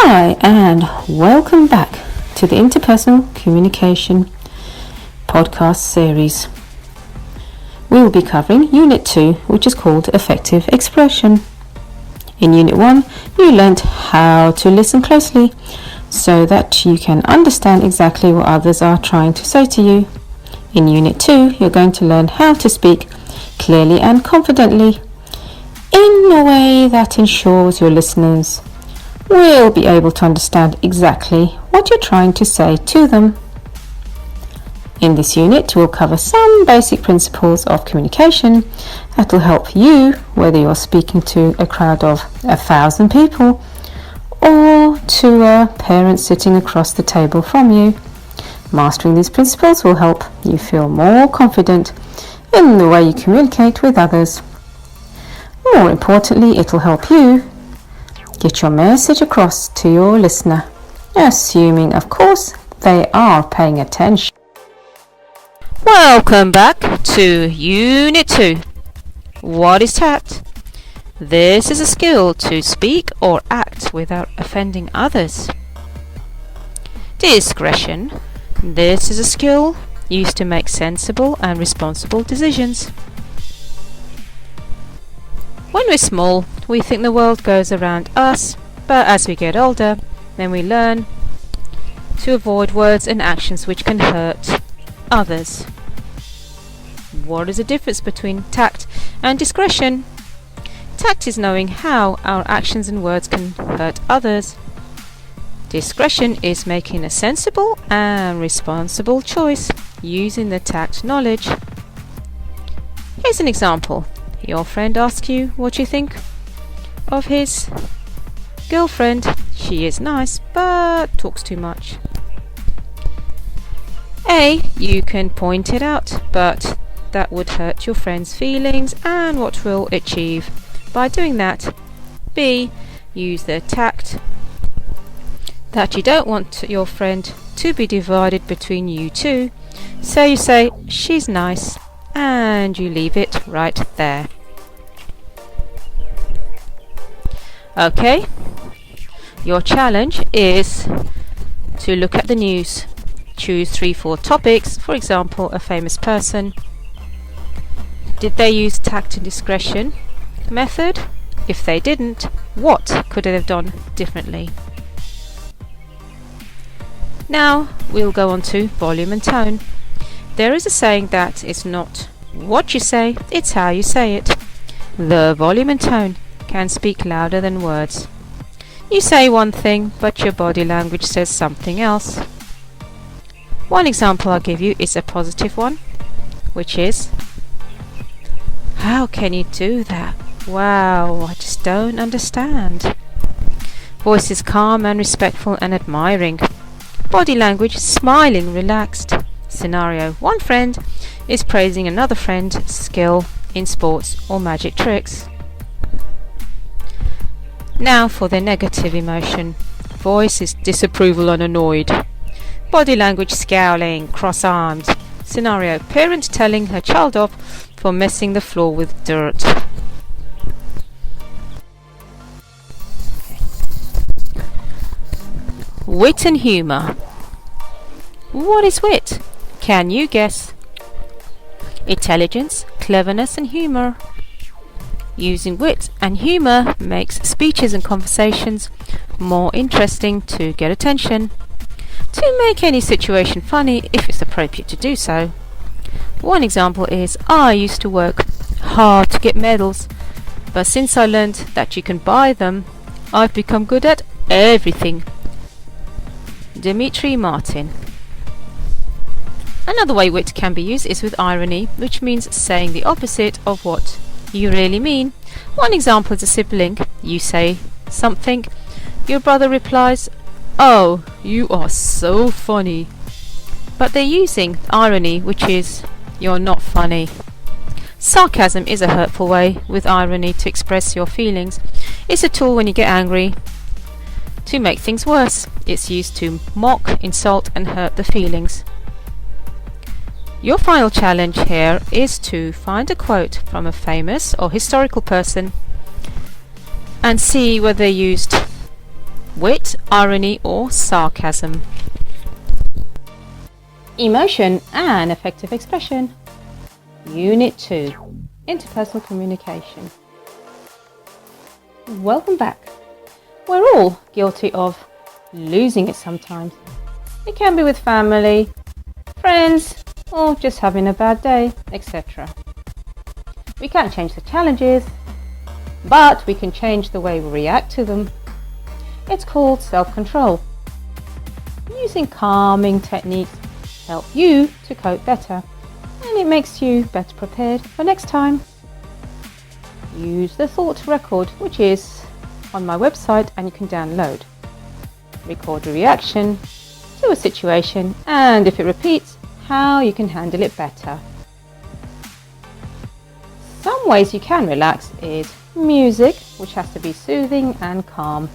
Hi, and welcome back to the Interpersonal Communication podcast series. We will be covering Unit 2, which is called Effective Expression. In Unit 1, you learnt how to listen closely so that you can understand exactly what others are trying to say to you. In Unit 2, you're going to learn how to speak clearly and confidently in a way that ensures your listeners will be able to understand exactly what you're trying to say to them. In this unit, we'll cover some basic principles of communication that will help you, whether you're speaking to a crowd of 1,000 people or to a parent sitting across the table from you. Mastering these principles will help you feel more confident in the way you communicate with others. More importantly, it will help you get your message across to your listener, assuming, of course, they are paying attention. Welcome back to Unit 2. What is tact? This is a skill to speak or act without offending others. Discretion. This is a skill used to make sensible and responsible decisions. When we're small, we think the world goes around us, but as we get older, then we learn to avoid words and actions which can hurt others. What is the difference between tact and discretion? Tact is knowing how our actions and words can hurt others. Discretion is making a sensible and responsible choice using the tact knowledge. Here's an example. Your friend asks you what you think of his girlfriend. She is nice but talks too much. A. You can point it out, but that would hurt your friend's feelings, and what will achieve by doing that? B. Use the tact that you don't want your friend to be divided between you two, so you say she's nice and you leave it right there. Okay, your challenge is to look at the news. Choose 3-4 topics, for example, a famous person. Did they use tact and discretion method? If they didn't, what could they have done differently? Now we'll go on to volume and tone. There is a saying that it's not what you say, it's how you say it. The volume and tone can speak louder than words. You say one thing, but your body language says something else. One example I'll give you is a positive one, which is, "How can you do that? Wow, I just don't understand." Voice is calm and respectful and admiring. Body language, smiling, relaxed. Scenario, one friend is praising another friend's skill in sports or magic tricks. Now for the negative emotion. Voice is disapproval and annoyed. Body language, scowling, cross-armed. Scenario, parent telling her child off for messing the floor with dirt. Wit and humour. What is wit? Can you guess? Intelligence, cleverness and humour. Using wit and humour makes speeches and conversations more interesting to get attention. To make any situation funny if it's appropriate to do so. One example is, I used to work hard to get medals, but since I learned that you can buy them, I've become good at everything. Dimitri Martin. Another way wit can be used is with irony, which means saying the opposite of what you really mean. One example is a sibling. You say something, your brother replies, "Oh, you are so funny." But they're using irony, which is, you're not funny. Sarcasm is a hurtful way with irony to express your feelings. It's a tool when you get angry to make things worse. It's used to mock, insult and hurt the feelings. Your final challenge here is to find a quote from a famous or historical person and see whether they used Wit, irony or sarcasm. Emotion and effective expression. Unit 2. Interpersonal communication. Welcome back. We're all guilty of losing it sometimes. It can be with family, friends, or just having a bad day, etc. We can't change the challenges, but we can change the way we react to them. It's called self-control. Using calming techniques help you to cope better, and it makes you better prepared for next time. Use the thought record, which is on my website and you can download. Record a reaction to a situation, and if it repeats, how you can handle it better. Some ways you can relax is music, which has to be soothing and calm.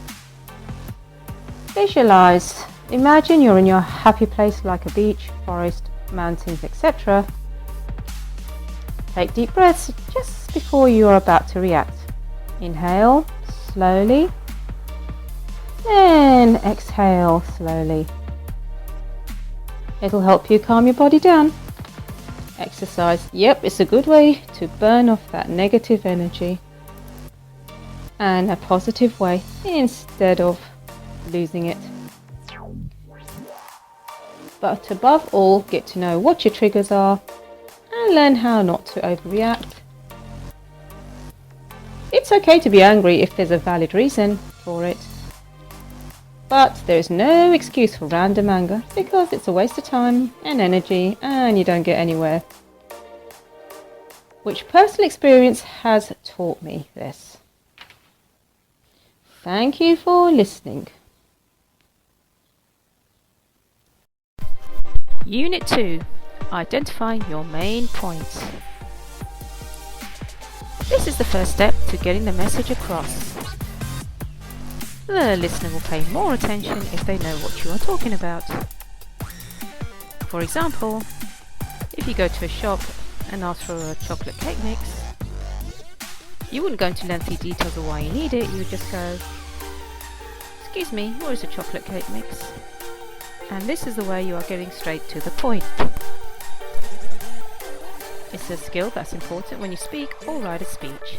Visualize. Imagine you're in your happy place like a beach, forest, mountains, etc. Take deep breaths just before you are about to react. Inhale slowly, then exhale slowly. It'll help you calm your body down. Exercise. Yep, it's a good way to burn off that negative energy and a positive way instead of losing it. But above all, get to know what your triggers are and learn how not to overreact. It's okay to be angry if there's a valid reason for it, but there is no excuse for random anger because it's a waste of time and energy and you don't get anywhere. Which personal experience has taught me this. Thank you for listening. Unit 2. Identify your main points. This is the first step to getting the message across. The listener will pay more attention if they know what you are talking about. For example, if you go to a shop and ask for a chocolate cake mix, you wouldn't go into lengthy details of why you need it, you would just go, "Excuse me, what is a chocolate cake mix?" And this is the way you are getting straight to the point. It's a skill that's important when you speak or write a speech.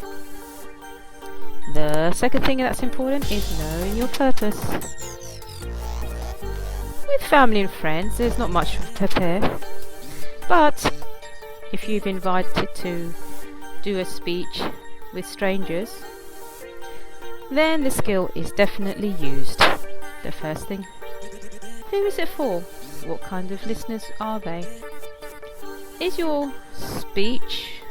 The second thing that's important is knowing your purpose. With family and friends, there's not much to prepare. But if you've invited to do a speech with strangers, then the skill is definitely used. The first thing, who is it for? What kind of listeners are they? Is your speech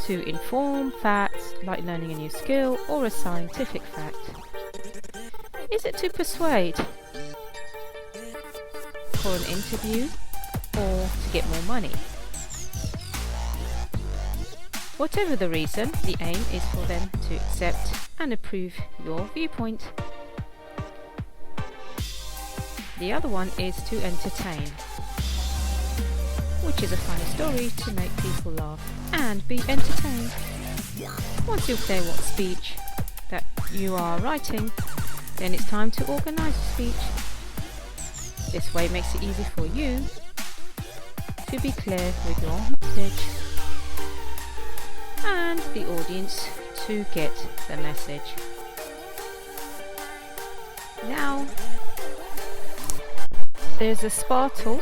to inform facts like learning a new skill or a scientific fact? Is it to persuade? For an interview or to get more money? Whatever the reason, the aim is for them to accept and approve your viewpoint. The other one is to entertain, which is a funny story to make people laugh and be entertained. Once you're clear what speech that you are writing, then it's time to organise the speech. This way makes it easy for you to be clear with your message and the audience to get the message. Now, there's a spartle,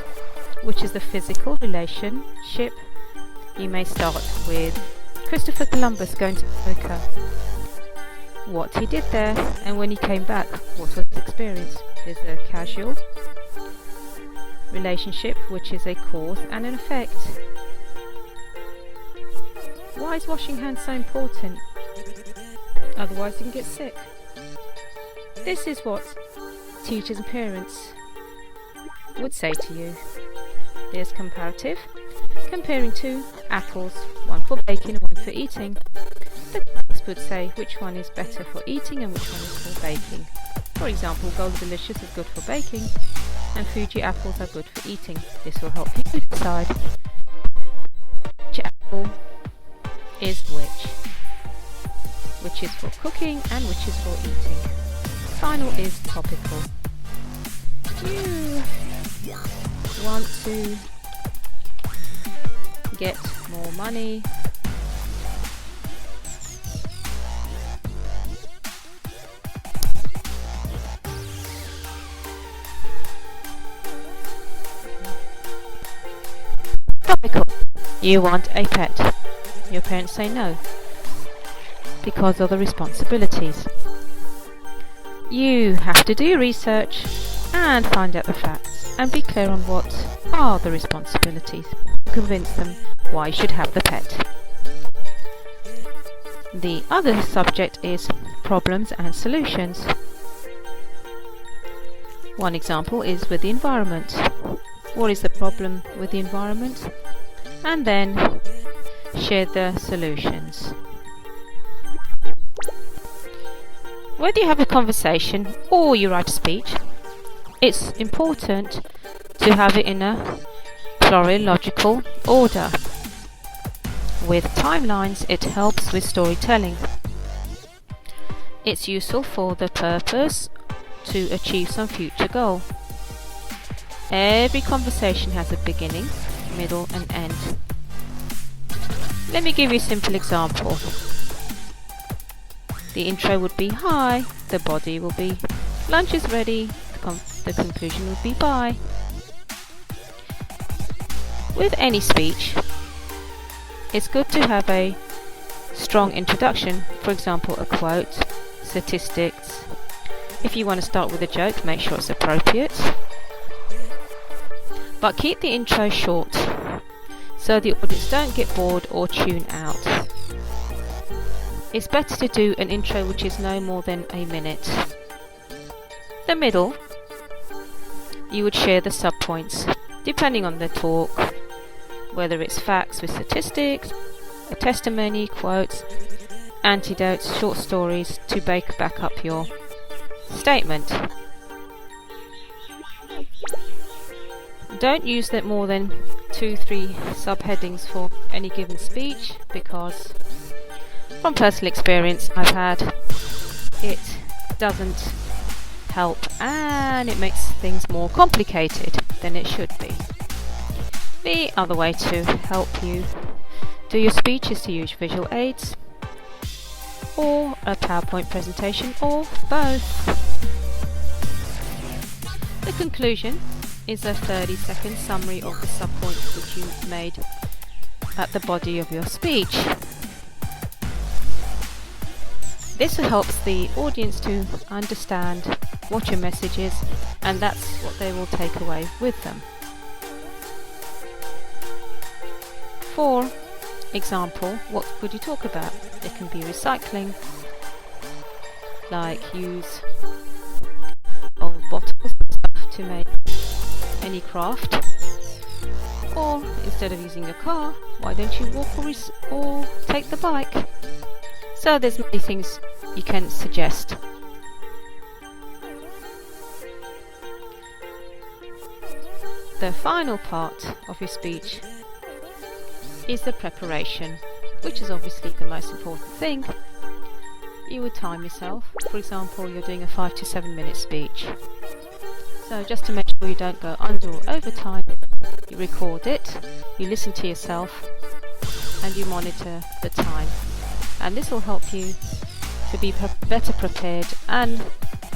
which is the physical relationship. You may start with Christopher Columbus going to America. What he did there, and when he came back, what was his experience? There's a casual relationship, which is a cause and an effect. Why is washing hands so important? Otherwise you can get sick. This is what teachers and parents would say to you. There's comparative, comparing two apples, one for baking and one for eating. The text would say which one is better for eating and which one is for baking. For example, Gold Delicious is good for baking and Fuji apples are good for eating. This will help you decide which apple is which is for cooking and which is for eating. final is topical. You want to get more money. Topical. You want a pet. Your parents say no because of the responsibilities. You have to do your research and find out the facts and be clear on what are the responsibilities. Convince them why you should have the pet. The other subject is problems and solutions. One example is with the environment. What is the problem with the environment? And then share the solutions. Whether you have a conversation or you write a speech, it's important to have it in a chronological order. With timelines, it helps with storytelling. It's useful for the purpose to achieve some future goal. Every conversation has a beginning, middle and end. Let me give you a simple example. The intro would be hi, the body will be lunch is ready, the conclusion would be bye. With any speech, it's good to have a strong introduction, for example a quote, statistics. If you want to start with a joke, make sure it's appropriate. But keep the intro short, so the audience don't get bored or tune out. It's better to do an intro which is no more than a minute. The middle, you would share the subpoints, depending on the talk, whether it's facts with statistics, a testimony, quotes, anecdotes, short stories to back up your statement. Don't use that more than 2-3 subheadings for any given speech, because from personal experience I've had, it doesn't help and it makes things more complicated than it should be. The other way to help you do your speech is to use visual aids or a PowerPoint presentation or both. The conclusion is a 30-second summary of the subpoints which you made at the body of your speech. This helps the audience to understand what your message is, and that's what they will take away with them. For example, what could you talk about? It can be recycling, like use old bottles and stuff to make any craft, or instead of using a car, why don't you walk or take the bike? So there's many things you can suggest. The final part of your speech is the preparation, which is obviously the most important thing. You would time yourself. For example, you're doing a 5 to 7 minute speech. So just to make sure you don't go under or over time, you record it, you listen to yourself, and you monitor the time. And this will help you to be better prepared, and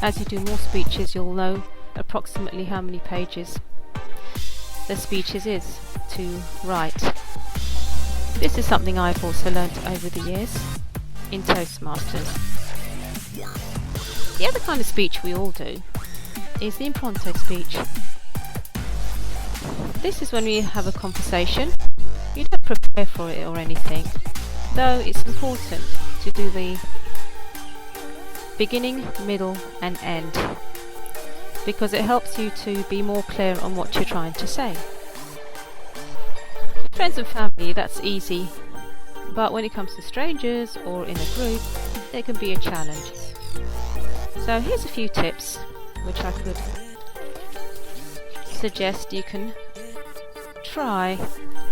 as you do more speeches you'll know approximately how many pages the speeches is to write. This is something I've also learnt over the years in Toastmasters. The other kind of speech we all do is the impromptu speech. This is when we have a conversation. You don't prepare for it or anything, though it's important to do the beginning, middle and end, because it helps you to be more clear on what you're trying to say. Friends and family, that's easy, but when it comes to strangers or in a group, there can be a challenge. So here's a few tips which I could suggest you can try.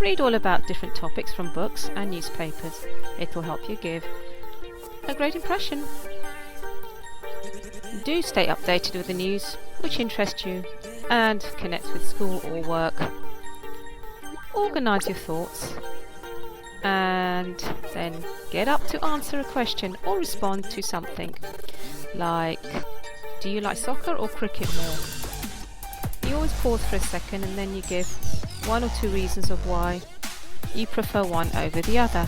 Read all about different topics from books and newspapers. It will help you give a great impression. Do stay updated with the news which interests you and connect with school or work. Organise your thoughts and then get up to answer a question or respond to something like, do you like soccer or cricket more? You always pause for a second and then you give 1 or 2 reasons of why you prefer one over the other.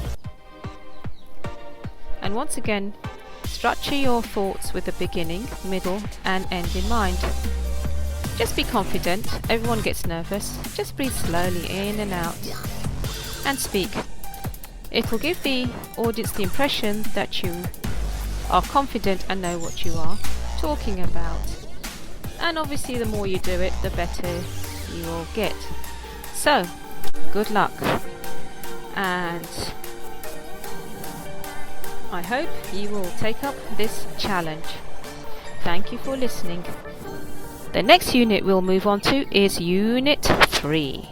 And once again, structure your thoughts with a beginning, middle and end in mind. Just be confident. Everyone gets nervous. Just breathe slowly in and out and speak. It will give the audience the impression that you are confident and know what you are talking about. And obviously the more you do it, the better you will get. So, good luck. And I hope you will take up this challenge. Thank you for listening. The next unit we'll move on to is Unit 3.